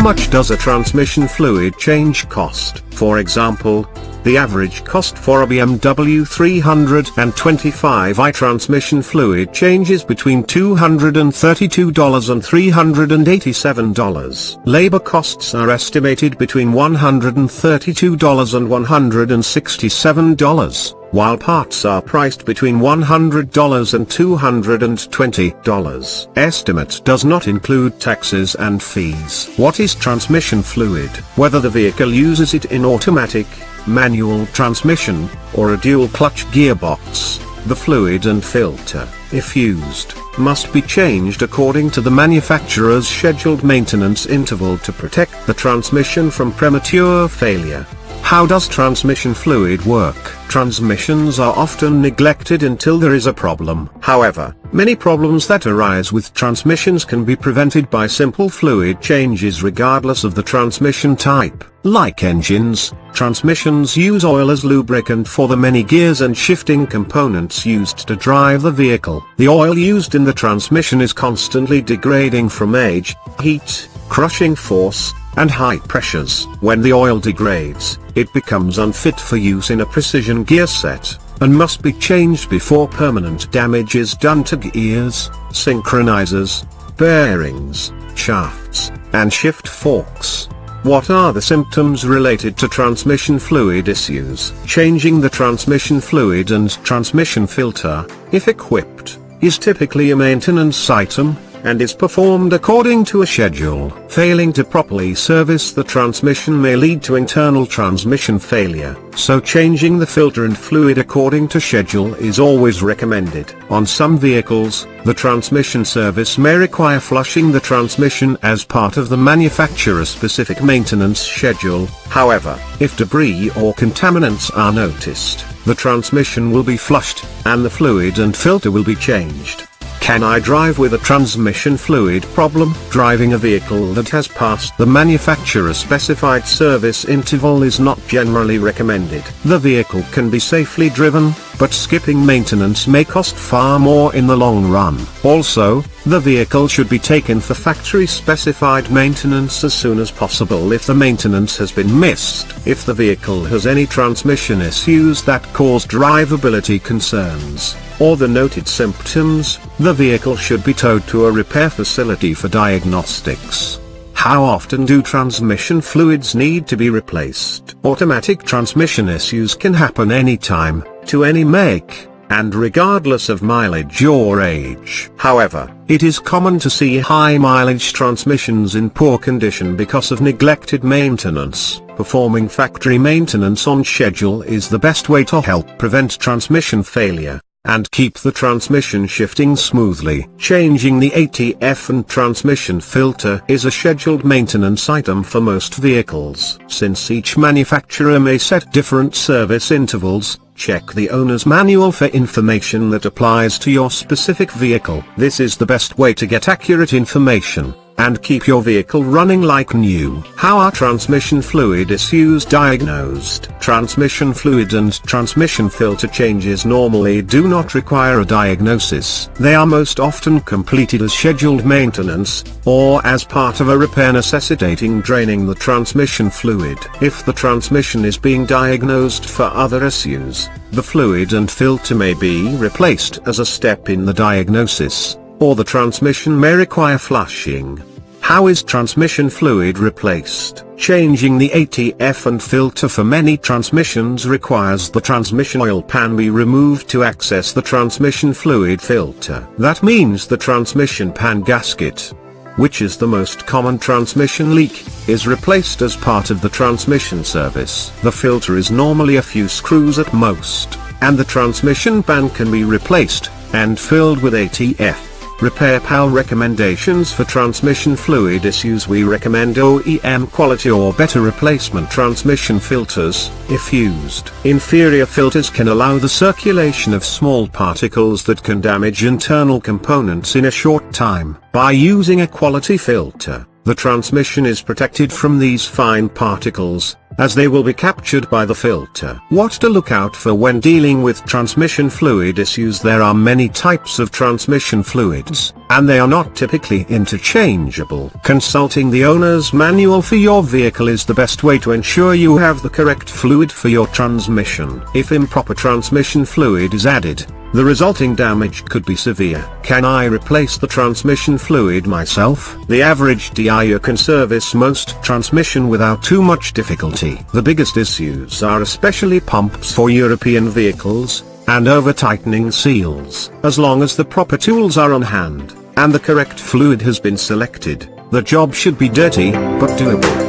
much does a transmission fluid change cost? For example, the average cost for a BMW 325i transmission fluid changes between $232 and $387. Labor costs are estimated between $132 and $167, while parts are priced between $100 and $220. Estimate does not include taxes and fees. What is transmission fluid? Whether the vehicle uses it in automatic, manual transmission, or a dual-clutch gearbox, the fluid and filter, if used, must be changed according to the manufacturer's scheduled maintenance interval to protect the transmission from premature failure. How does transmission fluid work? Transmissions are often neglected until there is a problem. However, many problems that arise with transmissions can be prevented by simple fluid changes regardless of the transmission type. Like engines, transmissions use oil as lubricant for the many gears and shifting components used to drive the vehicle. The oil used in the transmission is constantly degrading from age, heat, crushing force, and high pressures. When the oil degrades, it becomes unfit for use in a precision gear set, and must be changed before permanent damage is done to gears, synchronizers, bearings, shafts, and shift forks. What are the symptoms related to transmission fluid issues? Changing the transmission fluid and transmission filter, if equipped, is typically a maintenance item, and is performed according to a schedule. Failing to properly service the transmission may lead to internal transmission failure, so changing the filter and fluid according to schedule is always recommended. On some vehicles, the transmission service may require flushing the transmission as part of the manufacturer-specific maintenance schedule. However, if debris or contaminants are noticed, the transmission will be flushed, and the fluid and filter will be changed. Can I drive with a transmission fluid problem? Driving a vehicle that has passed the manufacturer-specified service interval is not generally recommended. The vehicle can be safely driven, but skipping maintenance may cost far more in the long run. Also, the vehicle should be taken for factory-specified maintenance as soon as possible if the maintenance has been missed. If the vehicle has any transmission issues that cause drivability concerns, or the noted symptoms, the vehicle should be towed to a repair facility for diagnostics. How often do transmission fluids need to be replaced? Automatic transmission issues can happen anytime, to any make, and regardless of mileage or age. However, it is common to see high-mileage transmissions in poor condition because of neglected maintenance. Performing factory maintenance on schedule is the best way to help prevent transmission failure and keep the transmission shifting smoothly. Changing the ATF and transmission filter is a scheduled maintenance item for most vehicles. Since each manufacturer may set different service intervals, check the owner's manual for information that applies to your specific vehicle. This is the best way to get accurate information and keep your vehicle running like new. How are transmission fluid issues diagnosed? Transmission fluid and transmission filter changes normally do not require a diagnosis. They are most often completed as scheduled maintenance, or as part of a repair necessitating draining the transmission fluid. If the transmission is being diagnosed for other issues, the fluid and filter may be replaced as a step in the diagnosis, or the transmission may require flushing. How is transmission fluid replaced? Changing the ATF and filter for many transmissions requires the transmission oil pan be removed to access the transmission fluid filter. That means the transmission pan gasket, which is the most common transmission leak, is replaced as part of the transmission service. The filter is normally a few screws at most, and the transmission pan can be replaced and filled with ATF. repairpal recommendations for transmission fluid issues. We recommend OEM quality or better replacement transmission filters, if used. Inferior filters can allow the circulation of small particles that can damage internal components in a short time. By using a quality filter, the transmission is protected from these fine particles, as they will be captured by the filter. What to look out for when dealing with transmission fluid issues? There are many types of transmission fluids, and they are not typically interchangeable. Consulting the owner's manual for your vehicle is the best way to ensure you have the correct fluid for your transmission. If improper transmission fluid is added, the resulting damage could be severe. Can I replace the transmission fluid myself? The average DIY can service most transmission without too much difficulty. The biggest issues are especially pumps for European vehicles, and over-tightening seals. As long as the proper tools are on hand, and the correct fluid has been selected, the job should be dirty, but doable.